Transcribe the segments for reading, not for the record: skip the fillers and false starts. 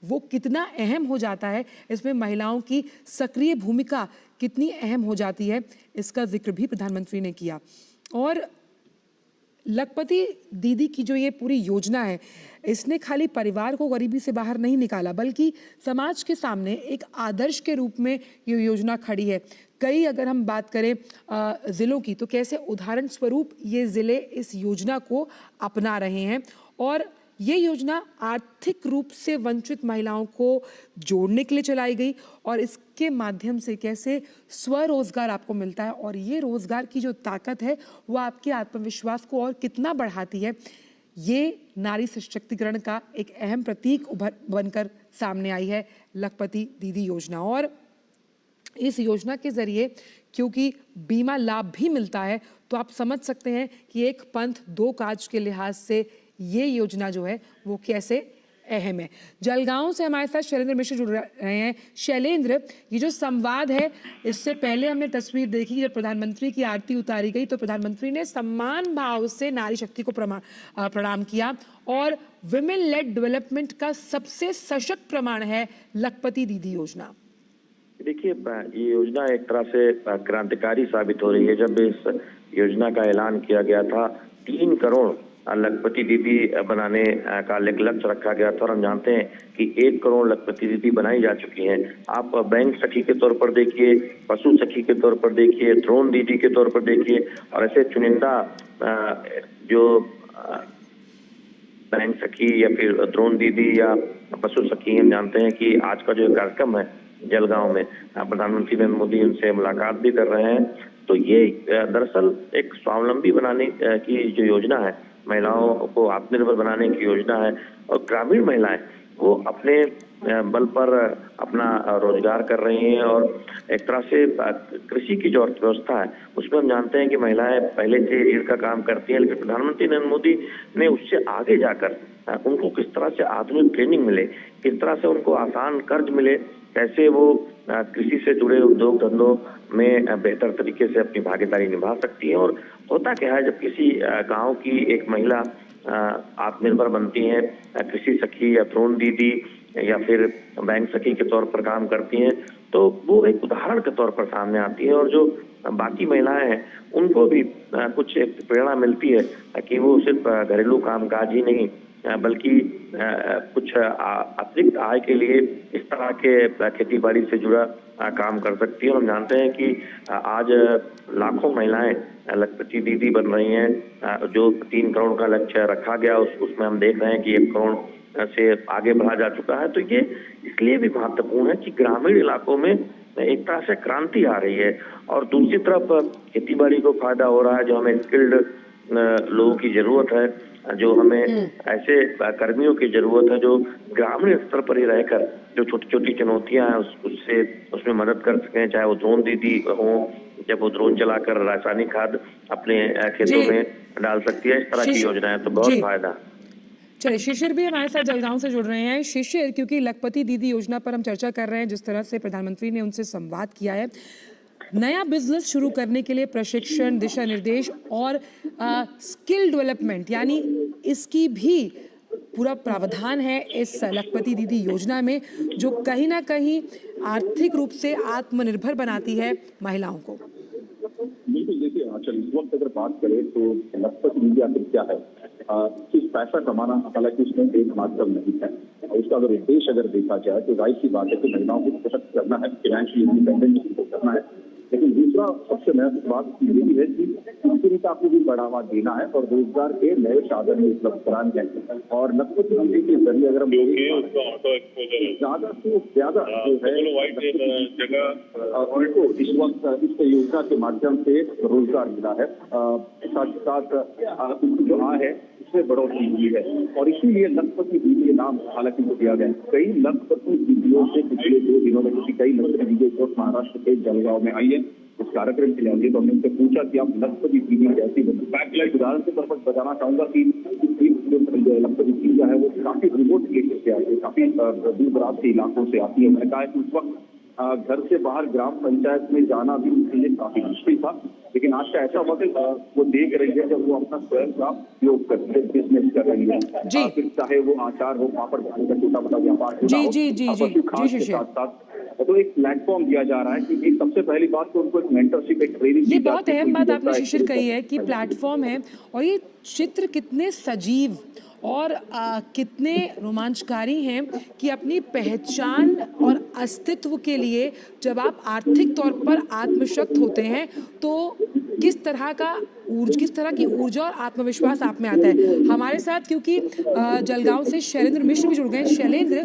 वो कितना अहम हो जाता है, इसमें महिलाओं की सक्रिय भूमिका कितनी अहम हो जाती है, इसका जिक्र भी प्रधानमंत्री ने किया। और लखपति दीदी की जो ये पूरी योजना है, इसने खाली परिवार को गरीबी से बाहर नहीं निकाला, बल्कि समाज के सामने एक आदर्श के रूप में ये योजना खड़ी है। कई अगर हम बात करें ज़िलों की, तो कैसे उदाहरण स्वरूप ये ज़िले इस योजना को अपना रहे हैं। और ये योजना आर्थिक रूप से वंचित महिलाओं को जोड़ने के लिए चलाई गई, और इसके माध्यम से कैसे स्वरोजगार आपको मिलता है, और ये रोजगार की जो ताकत है वो आपके आत्मविश्वास को और कितना बढ़ाती है, ये नारी सशक्तिकरण का एक अहम प्रतीक बनकर सामने आई है लखपति दीदी योजना। और इस योजना के जरिए क्योंकि बीमा लाभ भी मिलता है, तो आप समझ सकते हैं कि एक पंथ दो काज के लिहाज से ये योजना जो है वो कैसे अहम है। जलगांव से हमारे साथ शैलेंद्र मिश्र जुड़ रहे हैं। शैलेंद्र, ये जो संवाद है, इससे पहले हमने तस्वीर देखी जब प्रधानमंत्री की आरती उतारी गई, तो प्रधानमंत्री ने सम्मान भाव से नारी शक्ति को प्रणाम किया, और विमेन लेड डेवलपमेंट का सबसे सशक्त प्रमाण है लखपति दीदी योजना। देखिए, ये योजना एक तरह से क्रांतिकारी साबित हो रही है। जब इस योजना का ऐलान किया गया था, 3 करोड़ लखपति दीदी बनाने का लक्ष्य रखा गया था, और हम जानते हैं कि 1 करोड़ लखपति दीदी बनाई जा चुकी हैं। आप बैंक सखी के तौर पर देखिए, पशु सखी के तौर पर देखिए, ड्रोन दीदी के तौर पर देखिए, और ऐसे चुनिंदा जो बैंक सखी या फिर ड्रोन दीदी या पशु सखी, हम जानते हैं कि आज का जो कार्यक्रम है जलगांव में, प्रधानमंत्री नरेंद्र मोदी उनसे मुलाकात भी कर रहे हैं। तो ये दरअसल एक स्वावलंबी बनाने की जो योजना है, महिलाओं को आत्मनिर्भर बनाने की योजना है, और ग्रामीण महिलाएं वो अपने बल पर अपना रोजगार कर रही हैं। और एक तरह से कृषि की जो अर्थव्यवस्था है, उसमें हम जानते हैं कि महिलाएं पहले से रीढ़ का काम करती हैं, लेकिन प्रधानमंत्री नरेंद्र मोदी ने उससे आगे जाकर उनको किस तरह से आधुनिक ट्रेनिंग मिले, किस तरह से उनको आसान कर्ज मिले, कैसे वो कृषि से जुड़े उद्योग धंधों में बेहतर तरीके से अपनी भागीदारी निभा सकती है। और होता क्या है, जब किसी गांव की एक महिला आत्मनिर्भर बनती है, कृषि सखी या ड्रोन दीदी या फिर बैंक सखी के तौर पर काम करती हैं, तो वो एक उदाहरण के तौर पर सामने आती है, और जो बाकी महिलाएं हैं उनको भी कुछ एक प्रेरणा मिलती है कि वो सिर्फ घरेलू कामकाज ही नहीं, बल्कि कुछ अतिरिक्त आय के लिए इस तरह के खेती बाड़ी से जुड़ा काम कर सकती है। और हम जानते हैं कि आज लाखों महिलाएं लखपति दीदी बन रही हैं। जो 3 करोड़ का लक्ष्य रखा गया, उसमें हम देख रहे हैं कि 1 करोड़ से आगे बढ़ा जा चुका है। तो ये इसलिए भी महत्वपूर्ण है कि ग्रामीण इलाकों में एक तरह से क्रांति आ रही है, और दूसरी तरफ खेती बाड़ी को फायदा हो रहा है। जो हमें स्किल्ड लोगों की जरूरत है, जो हमें ऐसे कर्मियों की जरूरत है जो ग्रामीण स्तर पर ही रहकर जो छोटी छोटी चुनौतियां हैं उसमें मदद कर सकें, चाहे वो ड्रोन दीदी हो, जब वो ड्रोन चलाकर रासायनिक खाद अपने खेतों में डाल सकती है। इस तरह की योजनाएं तो बहुत फायदा। चलिए, शिशिर भी हमारे साथ जलगांव से जुड़ रहे हैं। शिशिर, क्योंकि लखपति दीदी योजना पर हम चर्चा कर रहे हैं, जिस तरह से प्रधानमंत्री ने उनसे संवाद किया है, नया बिजनेस शुरू करने के लिए प्रशिक्षण, दिशा निर्देश और स्किल डेवलपमेंट, यानी इसकी भी पूरा प्रावधान है इस लखपति दीदी योजना में, जो कहीं ना कहीं आर्थिक रूप से आत्मनिर्भर बनाती है महिलाओं को। बिल्कुल, देखिए आंचल, इस वक्त अगर बात करें तो लखपति दीदी आखिर क्या है? सिर्फ पैसा कमाना हालांकि उसमें एकमात्र नहीं है। उसका अगर उद्देश्य अगर देखा जाए तो जाहिर सी बात है कि महिलाओं को सशक्त करना है, फाइनेंशियली इंडिपेंडेंट करना है, लेकिन दूसरा सबसे महत्वपूर्ण बात ये भी है कि उद्यमिता को भी बढ़ावा देना है और रोजगार के नए साधन उपलब्ध कराने हैं। और लखपति दीदी के जरिए अगर हम ज्यादा से ज्यादा जो है उनको इस वक्त इस योजना के माध्यम से रोजगार मिला है, साथ ही साथ उनकी जो आय है उसमें बढ़ोतरी हुई है, और इसीलिए लखपति दीदी नाम हालांकि को दिया गया। कई लखपति दीदियों से पिछले 2 दिनों में कई लखपति दीदियों महाराष्ट्र के जलगांव में आई है इस कार्यक्रम के लिए। तो हमने उनसे पूछा कि आप लखपति दीदी कैसी बनी। उदाहरण के तौर पर बताना चाहूंगा कि लखपति दीदी है वो काफी रिमोट एरिया से आती है, काफी दूर दराज के इलाकों से आती है। मैंने कहा कि उस वक्त घर से बाहर ग्राम पंचायत में जाना भी उनके लिए काफी मुश्किल था। लेकिन आज का ऐसा वक्त वो देख रही है जब वो अपना स्वयं का उपयोग कर रही है, बिजनेस कर रही है। जी। फिर चाहे वो आचार हो, पापड़ बनाने का छोटा मोटा व्यापार क्यों ना जी हो, जी जी जी पशु जी खाद के शिशिर, साथ साथ तो एक प्लेटफॉर्म दिया जा रहा है कि सबसे पहली बात तो उनको एक मेंटरशिप, एक ट्रेनिंग ये दी बहुत जाती है। अहम कोई भी बात आपने होता है शिशिर कही है कि प्लेटफॉर्म है और ये चित्र कितने सजीव और कितने रोमांचकारी हैं कि अपनी पहचान और अस्तित्व के लिए जब आप आर्थिक तौर पर आत्मशक्त होते हैं तो किस तरह की ऊर्जा और आत्मविश्वास आप में आता है। हमारे साथ क्योंकि जलगांव से शैलेंद्र मिश्र भी जुड़ गए। शैलेंद्र,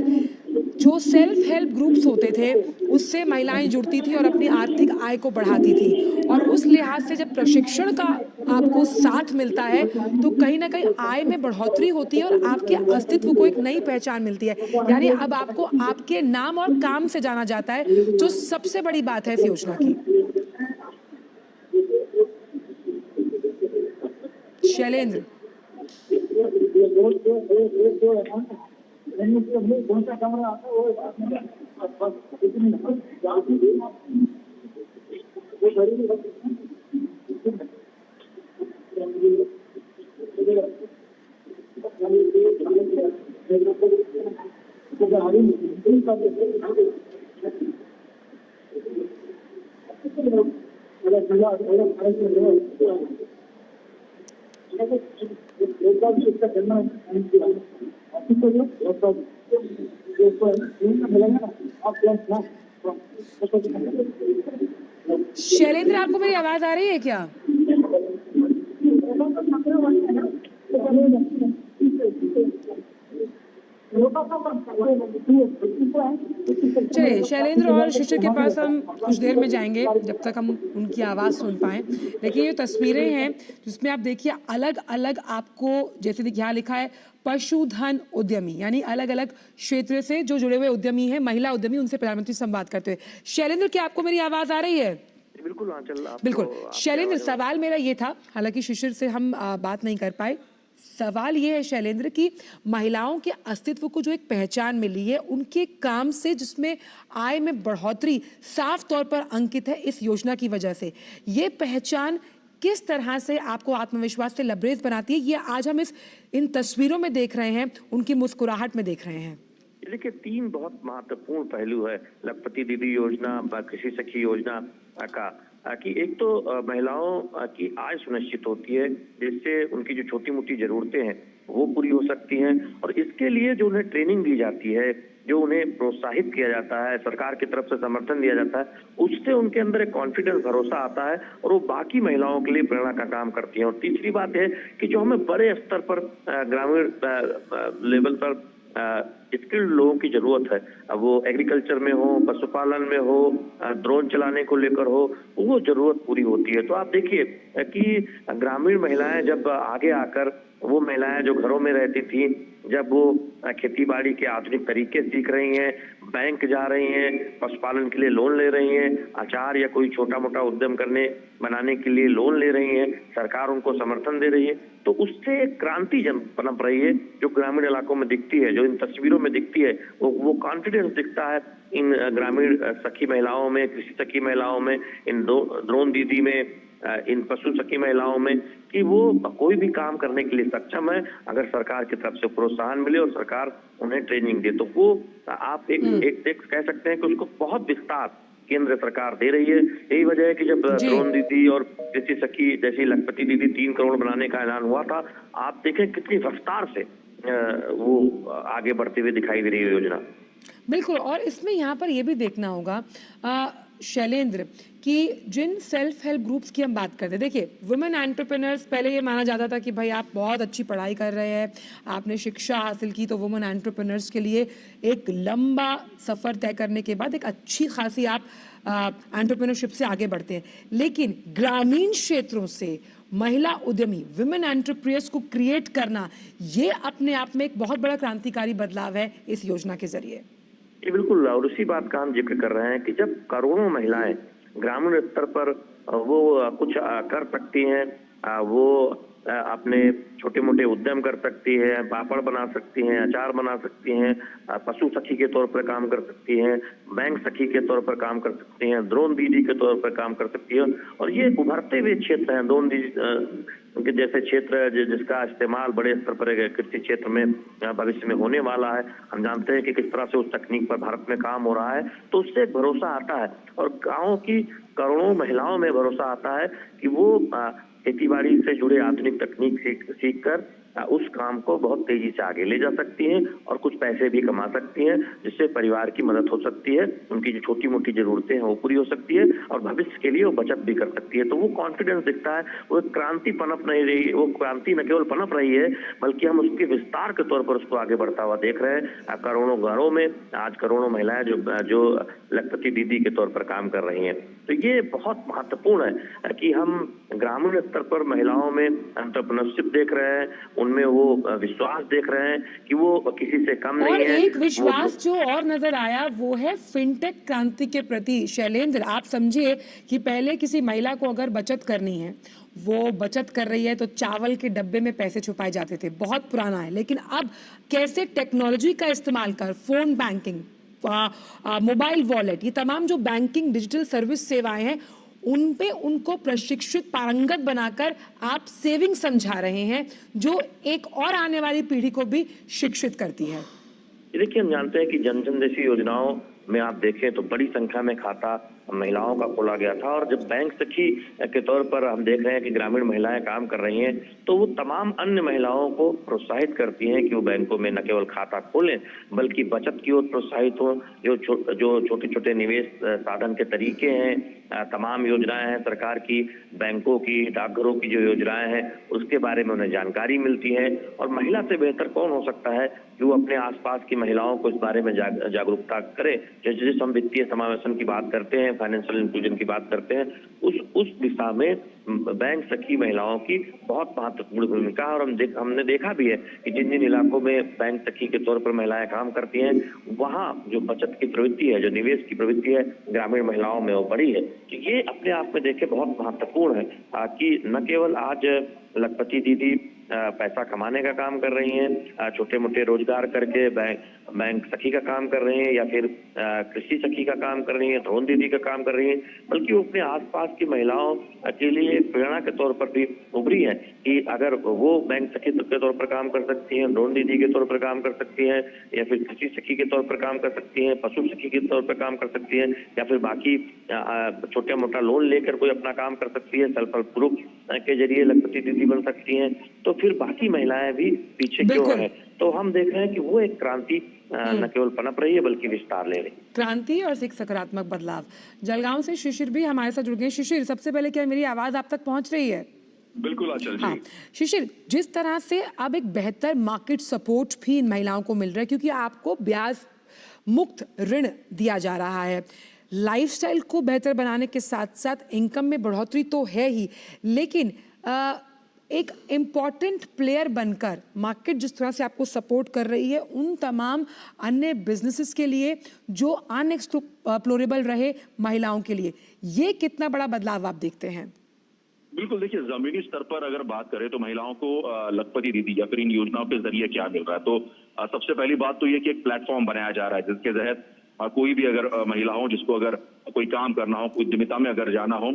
जो सेल्फ हेल्प ग्रुप्स होते थे उससे महिलाएं जुड़ती थी और अपनी आर्थिक आय को बढ़ाती थी और उस लिहाज से जब प्रशिक्षण का आपको साथ मिलता है तो कहीं ना कहीं आय में बढ़ोतरी होती है और आपके अस्तित्व को एक नई पहचान मिलती है। यानी अब आपको आपके नाम और काम से जाना जाता है, जो सबसे बड़ी बात है इस योजना की। शैलेंद्र, शैलेंद्र आपको मेरी आवाज आ रही है क्या? चलिए, शैलेंद्र और शिशिर के पास हम कुछ देर में जाएंगे जब तक हम उनकी आवाज़ सुन पाएं। लेकिन ये तस्वीरें हैं जिसमें आप देखिए अलग अलग आपको, जैसे देखिए यहाँ लिखा है पशुधन उद्यमी, यानी अलग अलग क्षेत्र से जो जुड़े हुए उद्यमी हैं, महिला उद्यमी, उनसे प्रधानमंत्री संवाद करते हुए। शैलेंद्र, क्या आपको मेरी आवाज़ आ रही है? बिल्कुल आंचल, बिल्कुल। शैलेंद्र, सवाल मेरा ये था, हालांकि शिशिर से हम बात नहीं कर पाए। सवाल ये है शैलेंद्र कि महिलाओं के अस्तित्व को जो एक पहचान मिली है उनके काम से, जिसमें आय में बढ़ोतरी साफ तौर पर अंकित है इस योजना की वजह से, ये पहचान किस तरह से आपको आत्मविश्वास से लबरेज बनाती है, ये आज हम इन तस्वीरों में देख रहे हैं, उनकी मुस्कुराहट में देख रहे हैं। देखिए, 3 बहुत महत्वपूर्ण पहलू है लखपति दीदी योजना, कृषि सखी योजना का कि एक तो महिलाओं की आय सुनिश्चित होती है, जिससे उनकी जो छोटी मोटी जरूरतें हैं वो पूरी हो सकती हैं, और इसके लिए जो उन्हें ट्रेनिंग दी जाती है, जो उन्हें प्रोत्साहित किया जाता है, सरकार की तरफ से समर्थन दिया जाता है, उससे उनके अंदर एक कॉन्फिडेंस, भरोसा आता है और वो बाकी महिलाओं के लिए प्रेरणा का काम करती हैं। और तीसरी बात है कि जो हमें बड़े स्तर पर ग्रामीण लेवल पर स्किल्ड लोगों की जरूरत है, अब वो एग्रीकल्चर में हो, पशुपालन में हो, ड्रोन चलाने को लेकर हो, वो जरूरत पूरी होती है। तो आप देखिए कि ग्रामीण महिलाएं जब आगे आकर, वो महिलाएं जो घरों में रहती थी, जब वो खेती बाड़ी के आधुनिक तरीके सीख रही हैं, बैंक जा रही हैं, पशुपालन के लिए लोन ले रही हैं, अचार या कोई छोटा मोटा उद्यम बनाने के लिए लोन ले रही हैं, सरकार उनको समर्थन दे रही है, तो उससे एक क्रांति पनप रही है जो ग्रामीण इलाकों में दिखती है, जो इन तस्वीरों में दिखती है, वो कॉन्फिडेंस दिखता है इन ग्रामीण सखी महिलाओं में, कृषि सखी महिलाओं में, इन ड्रोन दीदी में, इन पशु सखी महिलाओं में, कि वो कोई भी काम करने के लिए सक्षम है अगर सरकार की तरफ से प्रोत्साहन मिले और सरकार उन्हें ट्रेनिंग दे। तो वो आप एक कह सकते हैं कि उसको बहुत विस्तार केंद्र सरकार दे रही है। यही वजह है कि जब ड्रोन दीदी और कृषि सखी जैसी लखपति दीदी 3 करोड़ बनाने का ऐलान हुआ था, आप देखें कितनी रफ्तार से वो आगे बढ़ते हुए दिखाई दे रही है योजना। बिल्कुल। और इसमें यहाँ पर यह भी देखना होगा शैलेंद्र कि जिन सेल्फ हेल्प ग्रुप्स की हम बात करते हैं, देखिए वुमेन एंटरप्रेन्योर्स, पहले ये माना जाता था कि भाई आप बहुत अच्छी पढ़ाई कर रहे हैं, आपने शिक्षा हासिल की, तो वुमेन एंटरप्रेन्योर्स के लिए एक लंबा सफ़र तय करने के बाद एक अच्छी खासी आप एंटरप्रेन्योरशिप से आगे बढ़ते हैं। लेकिन ग्रामीण क्षेत्रों से महिला उद्यमी, विमेन एंटरप्रेन्योर्स को क्रिएट करना, ये अपने आप में एक बहुत बड़ा क्रांतिकारी बदलाव है इस योजना के जरिए। ये बिल्कुल, और उसी बात का हम जिक्र कर रहे हैं कि जब करोड़ों महिलाएं ग्रामीण स्तर पर वो कुछ कर सकती हैं, वो अपने छोटे मोटे उद्यम कर सकती है, पापड़ बना सकती हैं, अचार बना सकती हैं, पशु सखी के तौर पर काम कर सकती हैं, बैंक सखी के तौर पर काम कर सकती हैं, ड्रोन दीदी के तौर पर काम कर सकती है। और ये उभरते हुए क्षेत्र हैं, ड्रोन दीदी के जैसे क्षेत्र जिसका इस्तेमाल बड़े स्तर पर कृषि क्षेत्र में भविष्य में होने वाला है। हम जानते हैं कि किस तरह से उस तकनीक पर भारत में काम हो रहा है, तो उससे एक भरोसा आता है और गाँव की करोड़ों महिलाओं में भरोसा आता है कि वो खेतीबाड़ी से जुड़े आधुनिक तकनीक सीख कर उस काम को बहुत तेजी से आगे ले जा सकती हैं और कुछ पैसे भी कमा सकती हैं, जिससे परिवार की मदद हो सकती है, उनकी जो छोटी मोटी जरूरतें हैं वो पूरी हो सकती है और भविष्य के लिए वो बचत भी कर सकती है। तो वो कॉन्फिडेंस दिखता है, वो क्रांति पनप नहीं रही, वो क्रांति न केवल पनप रही है बल्कि हम उसके विस्तार के तौर पर उसको आगे बढ़ता हुआ देख रहे हैं। करोड़ों घरों में आज करोड़ों महिलाएं जो लखपति दीदी के तौर पर काम कर रही हैं। तो ये बहुत महत्वपूर्ण है कि हम ग्रामीण स्तर पर महिलाओं में एंटरप्रेन्योरशिप देख रहे हैं, उनमें वो विश्वास देख रहे हैं कि वो किसी से कम नहीं और है। एक विश्वास जो और नजर आया वो है फिनटेक क्रांति के प्रति। शैलेंद्र, आप समझिए कि पहले किसी महिला को अगर बचत करनी है, वो बचत कर रही है तो चावल के डब्बे में पैसे छुपाए जाते थे, बहुत पुराना है। लेकिन अब कैसे टेक्नोलॉजी का इस्तेमाल कर फोन बैंकिंग, मोबाइल वॉलेट, ये तमाम जो बैंकिंग डिजिटल सर्विस सेवाएं हैं उन पे उनको प्रशिक्षित पारंगत बनाकर आप सेविंग समझा रहे हैं, जो एक और आने वाली पीढ़ी को भी शिक्षित करती है। देखिए, हम जानते हैं कि जन जन जैसी योजनाओं में आप देखें तो बड़ी संख्या में खाता महिलाओं का खोला गया था और जब बैंक सखी के तौर पर हम देख रहे हैं कि ग्रामीण महिलाएं काम कर रही हैं, तो वो तमाम अन्य महिलाओं को प्रोत्साहित करती हैं कि वो बैंकों में न केवल खाता खोलें बल्कि बचत की ओर प्रोत्साहित हो। जो छोटे छोटे निवेश साधन के तरीके हैं, तमाम योजनाएं हैं सरकार की, बैंकों की, डाकघरों की जो योजनाएं हैं उसके बारे में उन्हें जानकारी मिलती है। और महिला से बेहतर कौन हो सकता है कि वो अपने आसपास की महिलाओं को इस बारे में जागरूकता करे। जैसे हम वित्तीय समावेशन की बात करते हैं, फाइनेंशियल इंक्लूजन की बात करते हैं, उस दिशा में बैंक सखी महिलाओं की बहुत महत्वपूर्ण भूमिका है। और हमने देखा भी है कि जिन जिन इलाकों में बैंक सखी के तौर पर महिलाएं काम करती हैं, वहाँ जो बचत की प्रवृत्ति है, जो निवेश की प्रवृत्ति है ग्रामीण महिलाओं में वो बढ़ी है। तो ये अपने आप में देखे बहुत महत्वपूर्ण है कि न केवल आज लखपति दीदी पैसा कमाने का काम कर रही हैं, छोटे मोटे रोजगार करके बैंक सखी का काम कर रही हैं या फिर कृषि सखी का काम कर रही हैं, ड्रोन दीदी का काम कर रही हैं, बल्कि वो अपने आसपास की महिलाओं के लिए प्रेरणा के तौर पर भी उभरी है कि अगर वो बैंक सखी के तौर पर काम कर सकती हैं, ड्रोन दीदी के तौर पर काम कर सकती हैं या फिर कृषि सखी के तौर पर काम कर सकती हैं, पशु सखी के तौर पर काम कर सकती हैं या फिर बाकी छोटा मोटा लोन लेकर कोई अपना काम कर सकती है, सेल्फ हेल्प ग्रुप के जरिए लखपति दीदी बन सकती हैं, तो फिर बाकी महिलाएं भी पीछे क्यों हैं। तो हम देख रहे हैं कि वो एक क्रांति न केवल पनप रही है बल्कि विस्तार ले रही है। क्रांति और एक सकारात्मक बदलाव। जलगांव से शिशिर भी हमारे साथ जुड़ गए। शिशिर, सबसे पहले क्या मेरी आवाज आप तक पहुंच रही है? बिल्कुल आंचल जी। हाँ शिशिर, जिस तरह से अब एक बेहतर मार्केट सपोर्ट भी इन महिलाओं को मिल रहा है क्योंकि आपको ब्याज मुक्त ऋण दिया जा रहा है, लाइफस्टाइल को बेहतर बनाने के साथ साथ इनकम में बढ़ोतरी तो है ही, लेकिन एक इम्पॉर्टेंट प्लेयर बनकर मार्केट जिस तरह से आपको सपोर्ट कर रही है उन तमाम अन्य बिजनेसेस के लिए जो अनएक्सप्लोरेबल रहे महिलाओं के लिए, ये कितना बड़ा बदलाव आप देखते हैं? बिल्कुल, देखिए जमीनी स्तर पर अगर बात करें तो महिलाओं को लखपति दीदी या फिर इन योजनाओं के जरिए क्या मिल रहा है, तो सबसे पहली बात तो ये कि एक प्लेटफॉर्म बनाया जा रहा है जिसके तहत कोई भी अगर महिला हो जिसको अगर कोई काम करना हो, उद्यमिता में अगर जाना हो,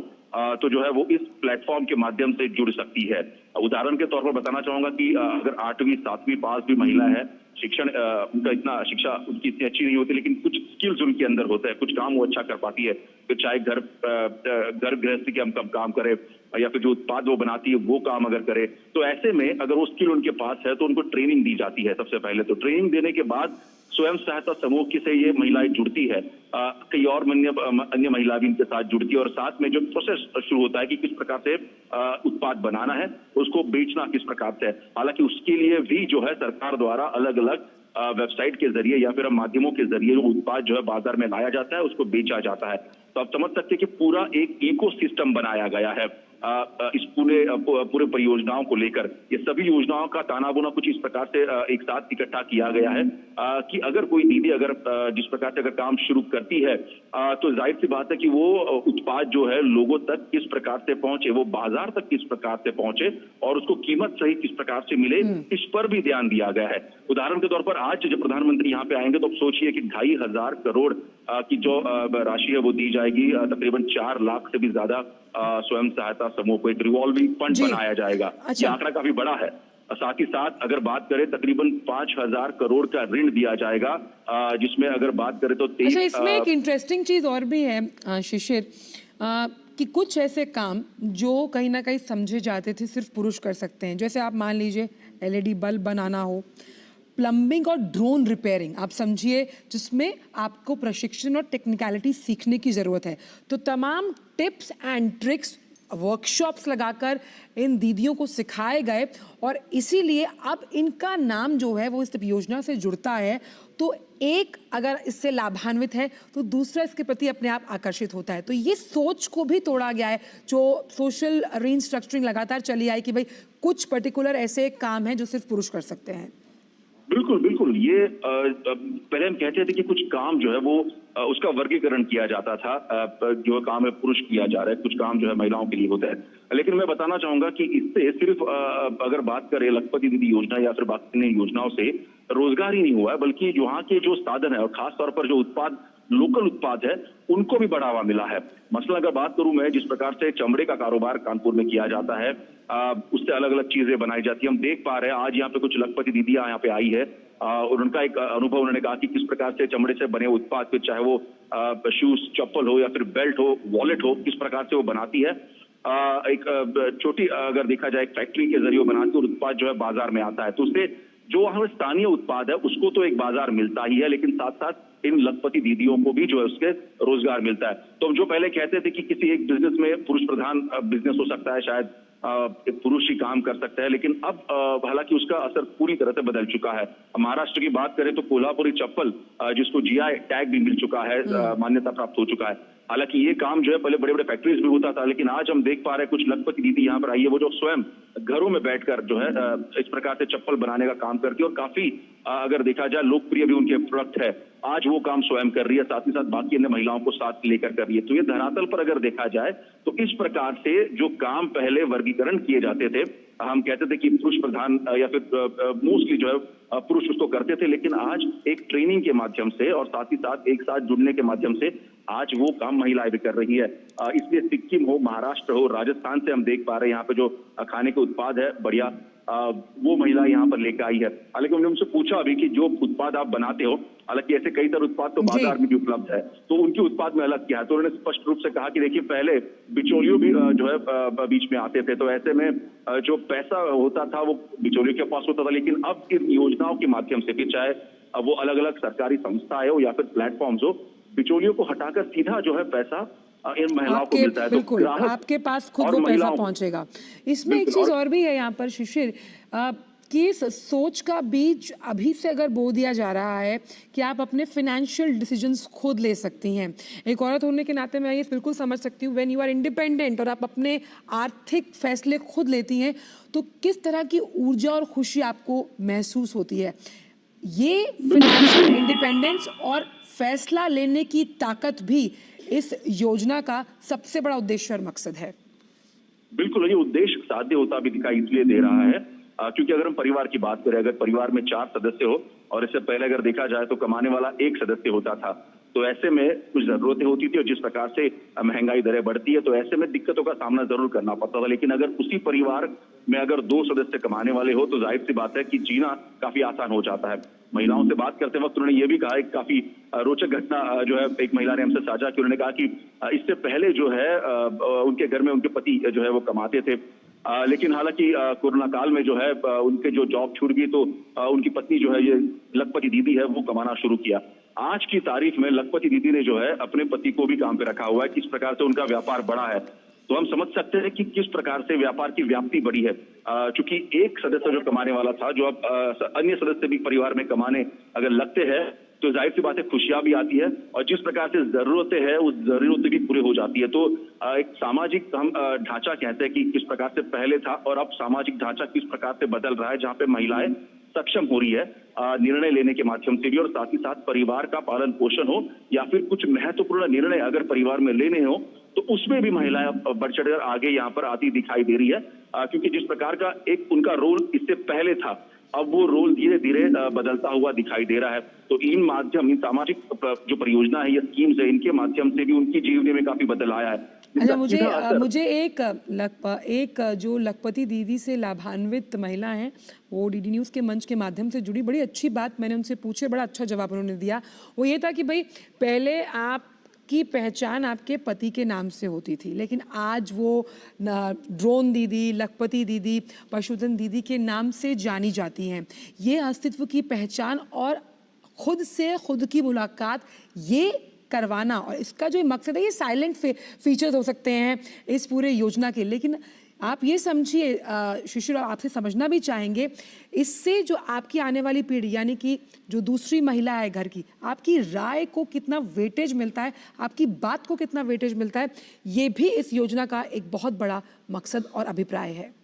तो जो है वो इस प्लेटफॉर्म के माध्यम से जुड़ सकती है। उदाहरण के तौर पर बताना चाहूंगा कि अगर 8वीं 7वीं पास भी महिला है, शिक्षण उनका इतना शिक्षा उनकी इतनी अच्छी नहीं होती लेकिन कुछ स्किल्स उनके अंदर होता है, कुछ काम वो अच्छा कर पाती है, तो चाहे घर गृहस्थी के हम काम करे या फिर जो उत्पाद वो बनाती है वो काम अगर करे, तो ऐसे में अगर वो स्किल उनके पास है तो उनको ट्रेनिंग दी जाती है। सबसे पहले तो ट्रेनिंग देने के बाद स्वयं सहायता समूह की से ये महिलाएं जुड़ती है, कई और अन्य महिला भी इनके साथ जुड़ती है और साथ में जो प्रोसेस शुरू होता है कि किस प्रकार से उत्पाद बनाना है, उसको बेचना किस प्रकार से है। हालांकि उसके लिए भी जो है सरकार द्वारा अलग अलग वेबसाइट के जरिए या फिर माध्यमों के जरिए उत्पाद जो है बाजार में लाया जाता है, उसको बेचा जाता है। तो आप समझ सकते हैं कि पूरा एक इकोसिस्टम बनाया गया है इस पूरे परियोजनाओं को लेकर ये सभी योजनाओं का ताना बुना कुछ इस प्रकार से एक साथ इकट्ठा किया गया है कि अगर कोई दीदी अगर जिस प्रकार से अगर काम शुरू करती है तो जाहिर सी बात है कि वो उत्पाद जो है लोगों तक किस प्रकार से पहुंचे, वो बाजार तक किस प्रकार से पहुंचे और उसको कीमत सही किस प्रकार से मिले, इस पर भी ध्यान दिया गया है। उदाहरण के तौर पर आज जब प्रधानमंत्री यहाँ पे आएंगे तो सोचिए कि 2,500 करोड़ की जो राशि है वो दी जाएगी, तकरीबन 4 लाख से भी ज्यादा स्वयं सहायता समूह को एक रिवॉल्विंग फंड बनाया जाएगा। ये आंकड़ा काफी बड़ा है। साथ ही साथ अगर बात करें तकरीबन 5,000 करोड़ का ऋण दिया जाएगा, जिसमें अगर बात करें तो 23। इसमें एक इंटरेस्टिंग चीज और भी है शिशिर, कि कुछ ऐसे काम जो कहीं ना कहीं समझे जाते थे सिर्फ पुरुष कर सकते हैं, जैसे आप मान लीजिए LED बल्ब बनाना हो, प्लम्बिंग और ड्रोन रिपेयरिंग, आप समझिए जिसमें आपको प्रशिक्षण और टेक्निकलिटी सीखने की ज़रूरत है। तो तमाम टिप्स एंड ट्रिक्स वर्कशॉप्स लगाकर इन दीदियों को सिखाए गए और इसीलिए अब इनका नाम जो है वो इस योजना से जुड़ता है। तो एक अगर इससे लाभान्वित है तो दूसरा इसके प्रति अपने आप आकर्षित होता है। तो ये सोच को भी तोड़ा गया है जो सोशल रीस्ट्रक्चरिंग लगातार चली आई कि भाई कुछ पर्टिकुलर ऐसे काम हैं जो सिर्फ पुरुष कर सकते हैं। बिल्कुल बिल्कुल, ये पहले हम कहते थे कि कुछ काम जो है वो उसका वर्गीकरण किया जाता था, जो काम है पुरुष किया जा रहा है, कुछ काम जो है महिलाओं के लिए होता है। लेकिन मैं बताना चाहूंगा कि इससे सिर्फ अगर बात करें लखपति दीदी योजना या फिर बाकी योजनाओं से रोजगार ही नहीं हुआ है, बल्कि यहाँ के जो साधन है और खासतौर पर जो उत्पाद लोकल उत्पाद है उनको भी बढ़ावा मिला है। मसला अगर बात करूं मैं, जिस प्रकार से चमड़े का कारोबार कानपुर में किया जाता है, उससे अलग अलग चीजें बनाई जाती है। हम देख पा रहे हैं आज यहाँ पे कुछ लखपति दीदियां यहाँ पे आई है और उनका एक अनुभव उन्होंने कहा कि किस प्रकार से चमड़े से बने उत्पाद, फिर चाहे वो शूज चप्पल हो या फिर बेल्ट हो, वॉलेट हो, किस प्रकार से वो बनाती है। एक छोटी अगर देखा जाए फैक्ट्री के जरिए बनाती है और उत्पाद जो है बाजार में आता है, तो उससे जो वहां स्थानीय उत्पाद है उसको तो एक बाजार मिलता ही है, लेकिन साथ साथ इन लखपति दीदियों को भी जो है उसके रोजगार मिलता है। तो हम जो पहले कहते थे कि किसी एक बिजनेस में पुरुष प्रधान बिजनेस हो सकता है, शायद पुरुष ही काम कर सकता है, लेकिन अब हालांकि उसका असर पूरी तरह से बदल चुका है। महाराष्ट्र की बात करें तो कोल्हापुरी चप्पल जिसको GI टैग भी मिल चुका है, मान्यता प्राप्त हो चुका है। हालांकि ये काम जो है पहले बड़े बड़े फैक्ट्रीज में होता था, लेकिन आज हम देख पा रहे हैं कुछ लखपति दीदी यहाँ पर आई है, वो जो स्वयं घरों में बैठकर जो है इस प्रकार से चप्पल बनाने का काम करती है और काफी अगर देखा जाए लोकप्रिय भी उनके प्रोडक्ट है। आज वो काम स्वयं कर रही है, साथ ही साथ बाकी अन्य महिलाओं को साथ लेकर कर रही है। तो ये धरातल पर अगर देखा जाए तो इस प्रकार से जो काम पहले वर्गीकरण किए जाते थे, हम कहते थे कि पुरुष प्रधान या फिर मोस्टली जो है पुरुष उसको करते थे, लेकिन आज एक ट्रेनिंग के माध्यम से और साथ ही साथ एक साथ जुड़ने के माध्यम से आज वो काम महिलाएं भी कर रही है। इसलिए सिक्किम हो, महाराष्ट्र हो, राजस्थान से हम देख पा रहे हैं यहाँ पे जो खाने के उत्पाद है बढ़िया, वो महिला यहाँ पर लेकर आई है। हालांकि हमने उनसे पूछा अभी कि जो उत्पाद आप बनाते हो, हालांकि ऐसे कई तरह उत्पाद तो बाजार में भी उपलब्ध है, तो उनके उत्पाद में अलग क्या है। तो उन्होंने स्पष्ट रूप से कहा कि देखिए पहले बिचौलियों भी जो है बीच में आते थे, तो ऐसे में जो पैसा होता था वो बिचौलियों के पास होता था, लेकिन अब इन योजनाओं के माध्यम से भी, चाहे वो अलग अलग सरकारी संस्थाएं हो या फिर प्लेटफॉर्म्स हो, बिचौलियों को हटाकर सीधा जो है पैसा इन महिलाओं को मिलता है। बिल्कुल, तो आपके पास खुद वो पैसा पहुंचेगा। इसमें एक चीज और भी है यहाँ पर शिशिर, कि इस सोच का बीज अभी से अगर बो दिया जा रहा है कि आप अपने फाइनेंशियल डिसीजंस खुद ले सकती हैं। एक औरत होने के नाते मैं ये बिल्कुल समझ सकती हूँ, व्हेन यू आर इंडिपेंडेंट और आप अपने आर्थिक फैसले खुद लेती हैं तो किस तरह की ऊर्जा और खुशी आपको महसूस होती है। ये फाइनेंशियल इंडिपेंडेंस और फैसला लेने की ताकत भी इस योजना का सबसे बड़ा उद्देश्य और मकसद है। बिल्कुल, ये उद्देश्य साध्य होता भी दिखाई इसलिए दे रहा है क्योंकि अगर हम परिवार की बात करें, अगर परिवार में 4 सदस्य हो और इससे पहले अगर देखा जाए तो कमाने वाला 1 सदस्य होता था, तो ऐसे में कुछ जरूरतें होती थी और जिस प्रकार से महंगाई दरें बढ़ती है तो ऐसे में दिक्कतों का सामना जरूर करना पड़ता था। लेकिन अगर उसी परिवार में अगर 2 सदस्य कमाने वाले हो तो जाहिर सी बात है कि जीना काफी आसान हो जाता है। महिलाओं से बात करते वक्त उन्होंने ये भी कहा, एक काफी रोचक घटना जो है एक महिला ने हमसे साझा की। उन्होंने कहा कि इससे पहले जो है उनके घर में उनके पति जो है वो कमाते थे, लेकिन हालांकि कोरोना काल में जो है उनके जो जॉब छूट गई तो उनकी पत्नी जो है ये लखपति दीदी है वो कमाना शुरू किया। आज की तारीख में लखपति दीदी ने जो है अपने पति को भी काम पे रखा हुआ है। किस प्रकार से उनका व्यापार बढ़ा है तो हम समझ सकते हैं कि किस प्रकार से व्यापार की व्याप्ति बढ़ी है। चूंकि एक सदस्य जो कमाने वाला था, जो अब अन्य सदस्य भी परिवार में कमाने अगर लगते हैं तो जाहिर सी बात है खुशियां भी आती है और जिस प्रकार से जरूरतें हैं उस जरूरतें भी पूरी हो जाती है। तो एक सामाजिक हम ढांचा कहते हैं कि किस प्रकार से पहले था और अब सामाजिक ढांचा किस प्रकार से बदल रहा है, जहाँ पे महिलाएं सक्षम हो रही है निर्णय लेने के माध्यम से भी, और साथ ही साथ परिवार का पालन पोषण हो या फिर कुछ महत्वपूर्ण निर्णय अगर परिवार में लेने हो तो उसमें भी महिलाएं बढ़ चढ़कर आगे यहाँ पर आती दिखाई दे रही है। क्योंकि जिस प्रकार का एक उनका रोल इससे पहले था, अब वो रोल धीरे धीरे बदलता हुआ दिखाई दे रहा है। तो इन माध्यम, इन सामाजिक जो परियोजना है, ये स्कीम्स है, इनके माध्यम से भी उनकी जीवनी में काफी बदल आया है। अच्छा, मुझे एक जो लखपति दीदी से लाभान्वित महिला हैं, वो डीडी न्यूज़ के मंच के माध्यम से जुड़ी, बड़ी अच्छी बात मैंने उनसे पूछे, बड़ा अच्छा जवाब उन्होंने दिया। वो ये था कि भाई पहले आपकी पहचान आपके पति के नाम से होती थी, लेकिन आज वो ड्रोन दीदी, लखपति दीदी, पशुधन दीदी के नाम से जानी जाती हैं। ये अस्तित्व की पहचान और खुद से खुद की मुलाकात ये करवाना, और इसका जो मकसद है, ये साइलेंट फीचर्स हो सकते हैं इस पूरे योजना के, लेकिन आप ये समझिए शिशिर, आपसे समझना भी चाहेंगे, इससे जो आपकी आने वाली पीढ़ी यानी कि जो दूसरी महिला है घर की, आपकी राय को कितना वेटेज मिलता है, आपकी बात को कितना वेटेज मिलता है, ये भी इस योजना का एक बहुत बड़ा मकसद और अभिप्राय है।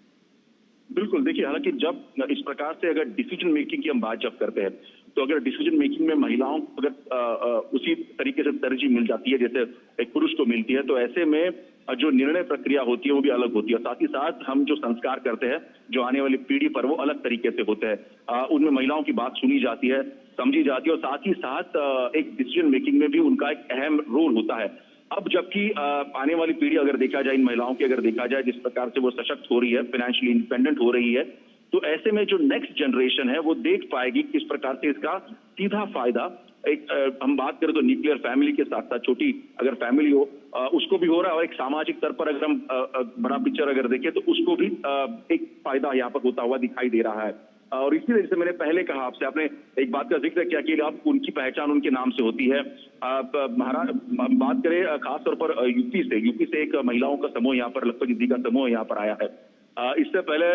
बिल्कुल, देखिए, हालांकि जब इस प्रकार से अगर डिसीजन मेकिंग की हम बात जब करते हैं, तो अगर डिसीजन मेकिंग में महिलाओं को अगर उसी तरीके से तरजीह मिल जाती है जैसे एक पुरुष को मिलती है, तो ऐसे में जो निर्णय प्रक्रिया होती है वो भी अलग होती है। साथ ही साथ हम जो संस्कार करते हैं जो आने वाली पीढ़ी पर, वो अलग तरीके से होते हैं। उनमें महिलाओं की बात सुनी जाती है, समझी जाती है, और साथ ही साथ एक डिसीजन मेकिंग में भी उनका एक अहम रोल होता है। अब जबकि आने वाली पीढ़ी अगर देखा जाए, इन महिलाओं की अगर देखा जाए, जिस प्रकार से वो सशक्त हो रही है, फाइनेंशियली इंडिपेंडेंट हो रही है, तो ऐसे में जो नेक्स्ट जनरेशन है वो देख पाएगी किस प्रकार से इसका सीधा फायदा, एक हम बात करें तो न्यूक्लियर फैमिली के साथ साथ छोटी अगर फैमिली हो उसको भी हो रहा है, और एक सामाजिक स्तर पर अगर हम बड़ा पिक्चर अगर देखें तो उसको भी एक फायदा यहाँ पर होता हुआ दिखाई दे रहा है। और इसी वजह से मैंने पहले कहा आपसे, आपने एक बात का जिक्र किया कि अब उनकी पहचान उनके नाम से होती है। बात करें खासतौर पर यूपी से एक महिलाओं का समूह यहाँ पर, लखपति दीदी का समूह यहाँ पर आया है। इससे पहले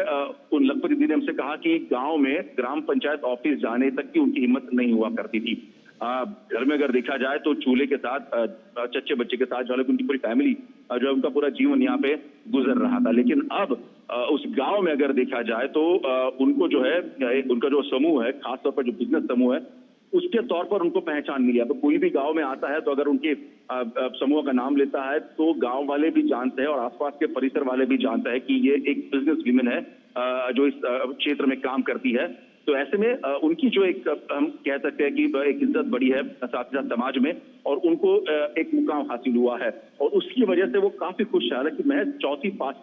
उन लखपति दीदी ने हमसे कहा कि गांव में ग्राम पंचायत ऑफिस जाने तक की उनकी हिम्मत नहीं हुआ करती थी। घर में अगर देखा जाए तो चूल्हे के साथ, चच्चे बच्चे के साथ जो है उनकी पूरी फैमिली जो है उनका पूरा जीवन यहाँ पे गुजर रहा था। लेकिन अब उस गांव में अगर देखा जाए तो उनको जो है, उनका जो समूह है, खासतौर पर जो बिजनेस समूह है, उसके तौर पर उनको पहचान मिली है। तो कोई भी गांव में आता है तो अगर उनके समूह का नाम लेता है तो गांव वाले भी जानते हैं और आसपास के परिसर वाले भी जानते हैं कि ये एक बिजनेस वीमेन है जो इस क्षेत्र में काम करती है। तो ऐसे में उनकी जो एक, हम कह सकते हैं कि एक इज्जत बढ़ी है साथ ही साथ समाज में, और उनको एक मुकाम हासिल हुआ है, और उसकी वजह से वो काफी खुश है। हालांकि महज 4वीं पास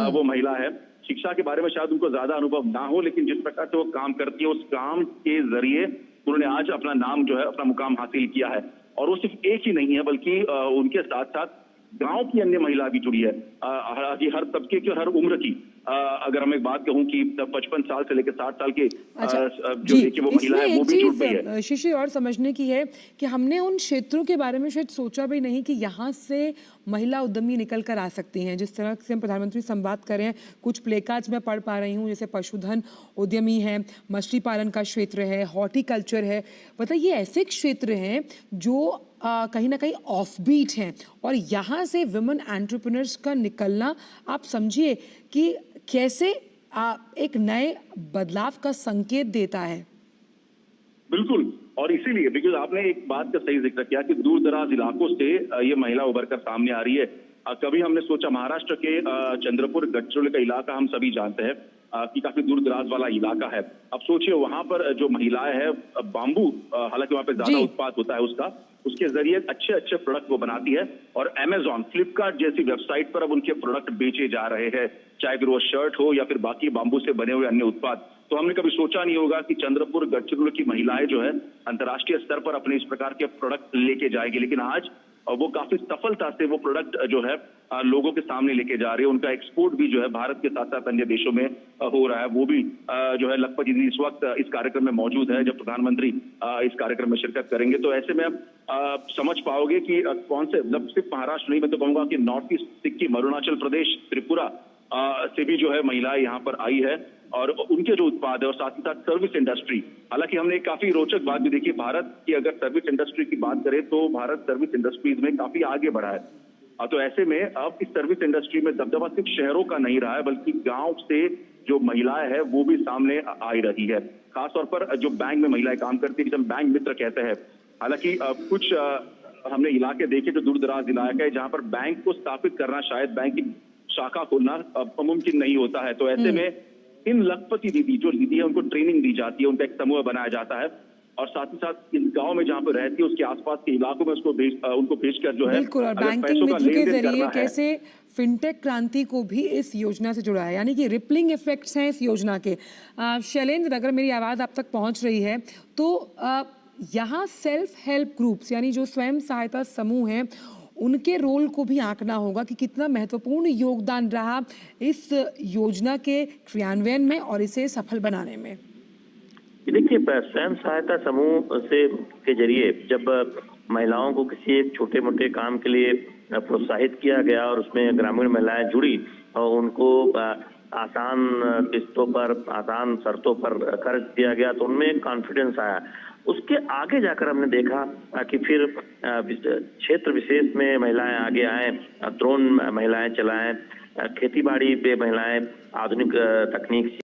वो महिला है, शिक्षा के बारे में शायद उनको ज्यादा अनुभव ना हो, लेकिन जिस प्रकार से वो काम करती है, उस काम के जरिए उन्होंने आज अपना नाम जो है, अपना मुकाम हासिल किया है। और वो सिर्फ एक ही नहीं है, बल्कि उनके साथ साथ गांव की अन्य महिला भी जुड़ी है, हर तबके की और हर उम्र की। अगर हम एक बात कहूं कि 55 साल से लेकर 60 साल के जो देखिए वो महिला है, वो भी जुड़ गई है। शिशिर, और समझने की है कि हमने उन क्षेत्रों के बारे में शायद सोचा भी नहीं कि यहाँ से महिला उद्यमी निकल कर आ सकती हैं। जिस तरह से हम प्रधानमंत्री संवाद कर रहे हैं, कुछ प्लेकार्ड्स में पढ़ पा रही हूँ, जैसे पशुधन उद्यमी है, मछली पालन का क्षेत्र है, हॉर्टिकल्चर है, मतलब ये ऐसे क्षेत्र हैं जो कहीं ना कहीं ऑफबीट हैं, और यहाँ से विमेन एंटरप्रेन्योर्स का निकलना, आप समझिए कि कैसे एक नए बदलाव का संकेत देता है। बिल्कुल, और इसीलिए बिकॉज आपने एक बात का सही जिक्र किया कि दूर दराज इलाकों से ये महिला उभर कर सामने आ रही है। कभी हमने सोचा, महाराष्ट्र के चंद्रपुर गढ़चिरोली का इलाका हम सभी जानते हैं कि काफी दूर दराज वाला इलाका है। अब सोचिए वहां पर जो महिलाएं हैं, बाम्बू, हालांकि वहां पे ज्यादा उत्पाद होता है उसके जरिए अच्छे अच्छे प्रोडक्ट वो बनाती है, और अमेजॉन, फ्लिपकार्ट जैसी वेबसाइट पर अब उनके प्रोडक्ट बेचे जा रहे हैं, चाहे फिर वो शर्ट हो या फिर बाकी बाम्बू से बने हुए अन्य उत्पाद। तो हमने कभी सोचा नहीं होगा कि चंद्रपुर गढ़चिरोली की महिलाएं जो है अंतर्राष्ट्रीय स्तर पर अपने इस प्रकार के प्रोडक्ट लेके जाएगी, लेकिन आज वो काफी सफलता से वो प्रोडक्ट जो है लोगों के सामने लेके जा रहे हैं। उनका एक्सपोर्ट भी जो है भारत के साथ साथ अन्य देशों में हो रहा है। वो भी जो है लखपति जी इस वक्त इस कार्यक्रम में मौजूद है, जब प्रधानमंत्री इस कार्यक्रम में शिरकत करेंगे तो ऐसे में आप समझ पाओगे कि कौन से, मतलब सिर्फ महाराष्ट्र नहीं, मैं तो कहूंगा कि नॉर्थ ईस्ट, सिक्किम, अरुणाचल प्रदेश, त्रिपुरा से भी जो है महिलाएं यहाँ पर आई है, और उनके जो उत्पाद है और साथ ही साथ सर्विस इंडस्ट्री। हालांकि हमने एक काफी रोचक बात भी देखी, भारत की अगर सर्विस इंडस्ट्री की बात करें तो भारत सर्विस इंडस्ट्रीज में काफी आगे बढ़ा है। तो ऐसे में अब इस सर्विस इंडस्ट्री में दबदबा सिर्फ शहरों का नहीं रहा है, बल्कि गांव से जो महिलाएं हैं वो भी सामने आ रही है। खासतौर पर जो बैंक में महिलाएं काम करती है, जिसे हम बैंक मित्र कहते हैं। हालांकि कुछ हमने इलाके देखे जो दूर दराज इलाके है, जहां पर बैंक को स्थापित करना, शायद बैंक की शाखा खोलना मुमकिन नहीं होता है। तो ऐसे में इन लखपति दीदी जो दीदी है उनको ट्रेनिंग दी जाती है, उनका एक समूह बनाया जाता है और साथ ही साथ इस गांव में जहां पर रहती है उसके आसपास के इलाकों में उनको भेजकर जो है बिल्कुल, और अगर बैंकिंग पैसों का मित्र के लेन देन जरिए करना है। कैसे फिनटेक क्रांति को भी इस योजना से जुड़ा है, यानी कि रिपलिंग इफेक्ट्स हैं इस योजना के। शैलेंद्र, अगर मेरी आवाज़ आप तक पहुंच रही है तो यहाँ सेल्फ हेल्प ग्रुप्स यानी जो स्वयं सहायता समूह हैं उनके रोल को भी आंकना होगा कि कितना महत्वपूर्ण योगदान रहा इस योजना के क्रियान्वयन में और इसे सफल बनाने में। देखिए, स्वयं सहायता समूह से के जरिए जब महिलाओं को किसी एक छोटे मोटे काम के लिए प्रोत्साहित किया गया और उसमें ग्रामीण महिलाएं जुड़ी और उनको आसान किस्तों पर, आसान शर्तों पर कर्ज दिया गया तो उनमें कॉन्फिडेंस आया। उसके आगे जाकर हमने देखा कि फिर क्षेत्र विशेष में महिलाएं आगे आए, ड्रोन महिलाएं चलाएं, खेती बाड़ी पे महिलाएं आधुनिक तकनीक